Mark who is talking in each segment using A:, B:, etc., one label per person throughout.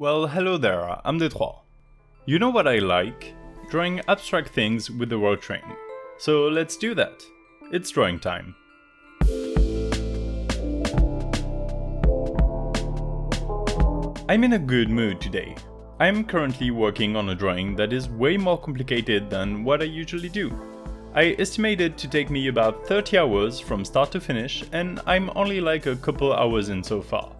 A: Well, hello there, I'm Détroit. You know what I like? Drawing abstract things with the Rotring. So let's do that. It's drawing time. I'm in a good mood today. I'm currently working on a drawing that is way more complicated than what I usually do. I estimate it to take me about 30 hours from start to finish, and I'm only like a couple hours in so far.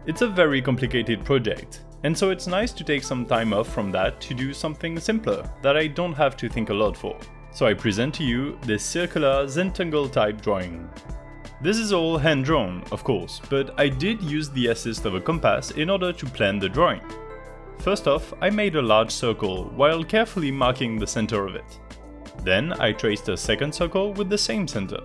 A: It's a very complicated project, and so it's nice to take some time off from that to do something simpler that I don't have to think a lot for. So I present to you this circular zentangle type drawing. This is all hand-drawn, of course, but I did use the assist of a compass in order to plan the drawing. First off, I made a large circle while carefully marking the center of it. Then I traced a second circle with the same center.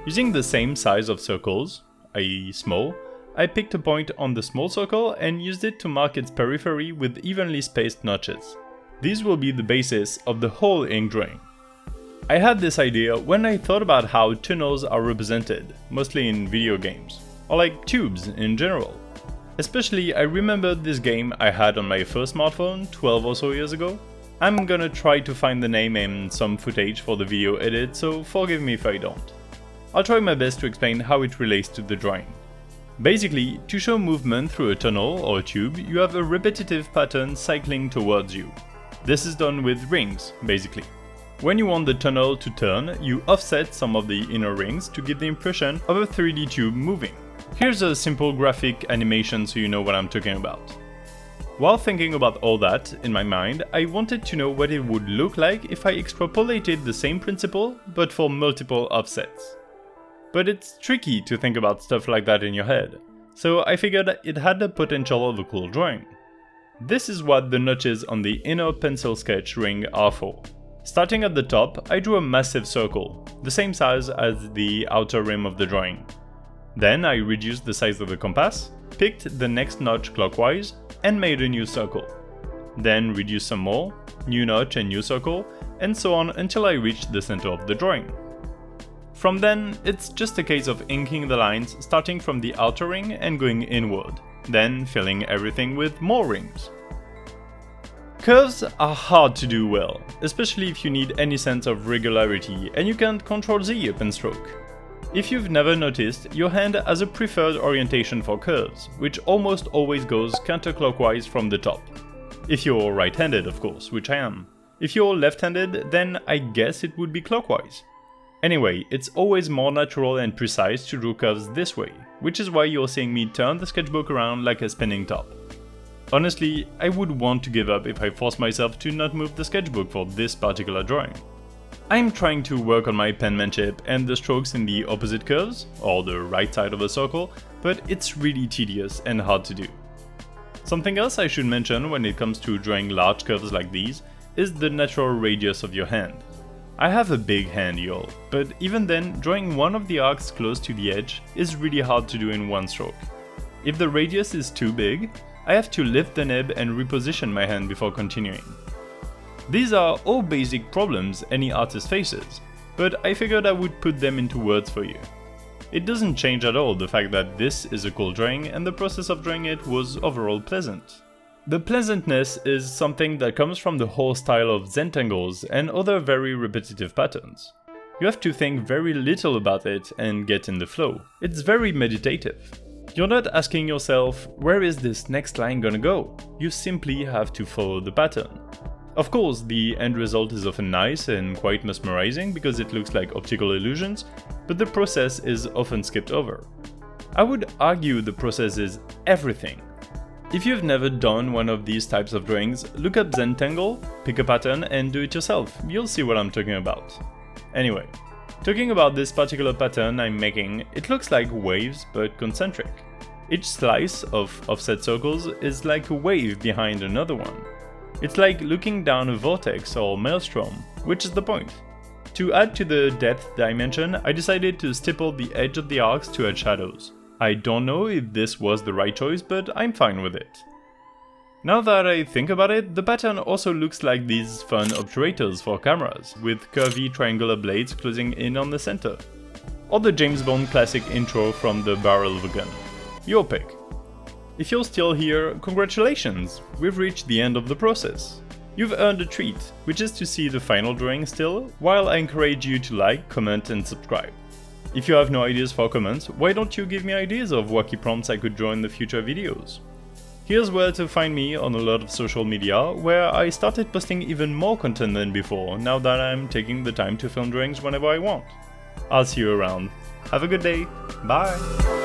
A: Using the same size of circles, i.e. small, I picked a point on the small circle and used it to mark its periphery with evenly spaced notches. These will be the basis of the whole ink drawing. I had this idea when I thought about how tunnels are represented, mostly in video games, or like tubes in general. Especially I remembered this game I had on my first smartphone 12 or so years ago. I'm gonna try to find the name and some footage for the video edit, so forgive me if I don't. I'll try my best to explain how it relates to the drawing. Basically, to show movement through a tunnel or a tube, you have a repetitive pattern cycling towards you. This is done with rings, basically. When you want the tunnel to turn, you offset some of the inner rings to give the impression of a 3D tube moving. Here's a simple graphic animation so you know what I'm talking about. While thinking about all that in my mind, I wanted to know what it would look like if I extrapolated the same principle, but for multiple offsets. But it's tricky to think about stuff like that in your head, so I figured it had the potential of a cool drawing. This is what the notches on the inner pencil sketch ring are for. Starting at the top, I drew a massive circle, the same size as the outer rim of the drawing. Then I reduced the size of the compass, picked the next notch clockwise, and made a new circle. Then reduced some more, new notch and new circle, and so on until I reached the center of the drawing. From then, it's just a case of inking the lines starting from the outer ring and going inward, then filling everything with more rings. Curves are hard to do well, especially if you need any sense of regularity and you can't Ctrl-Z a pen stroke. If you've never noticed, your hand has a preferred orientation for curves, which almost always goes counterclockwise from the top. If you're right-handed, of course, which I am. If you're left-handed, then I guess it would be clockwise. Anyway, it's always more natural and precise to draw curves this way, which is why you're seeing me turn the sketchbook around like a spinning top. Honestly, I would want to give up if I forced myself to not move the sketchbook for this particular drawing. I'm trying to work on my penmanship and the strokes in the opposite curves, or the right side of a circle, but it's really tedious and hard to do. Something else I should mention when it comes to drawing large curves like these is the natural radius of your hand. I have a big hand, y'all, but even then, drawing one of the arcs close to the edge is really hard to do in one stroke. If the radius is too big, I have to lift the nib and reposition my hand before continuing. These are all basic problems any artist faces, but I figured I would put them into words for you. It doesn't change at all the fact that this is a cool drawing and the process of drawing it was overall pleasant. The pleasantness is something that comes from the whole style of zentangles and other very repetitive patterns. You have to think very little about it and get in the flow. It's very meditative. You're not asking yourself, where is this next line gonna go? You simply have to follow the pattern. Of course, the end result is often nice and quite mesmerizing because it looks like optical illusions, but the process is often skipped over. I would argue the process is everything. If you've never done one of these types of drawings, look up zentangle, pick a pattern and do it yourself. You'll see what I'm talking about. Anyway, talking about this particular pattern I'm making, it looks like waves but concentric. Each slice of offset circles is like a wave behind another one. It's like looking down a vortex or maelstrom, which is the point. To add to the depth dimension, I decided to stipple the edge of the arcs to add shadows. I don't know if this was the right choice, but I'm fine with it. Now that I think about it, the pattern also looks like these fun obturators for cameras, with curvy triangular blades closing in on the center. Or the James Bond classic intro from the barrel of a gun. Your pick. If you're still here, congratulations! We've reached the end of the process. You've earned a treat, which is to see the final drawing still, while I encourage you to like, comment and subscribe. If you have no ideas for comments, why don't you give me ideas of wacky prompts I could draw in the future videos? Here's where to find me on a lot of social media, where I started posting even more content than before, now that I'm taking the time to film drawings whenever I want. I'll see you around. Have a good day. Bye!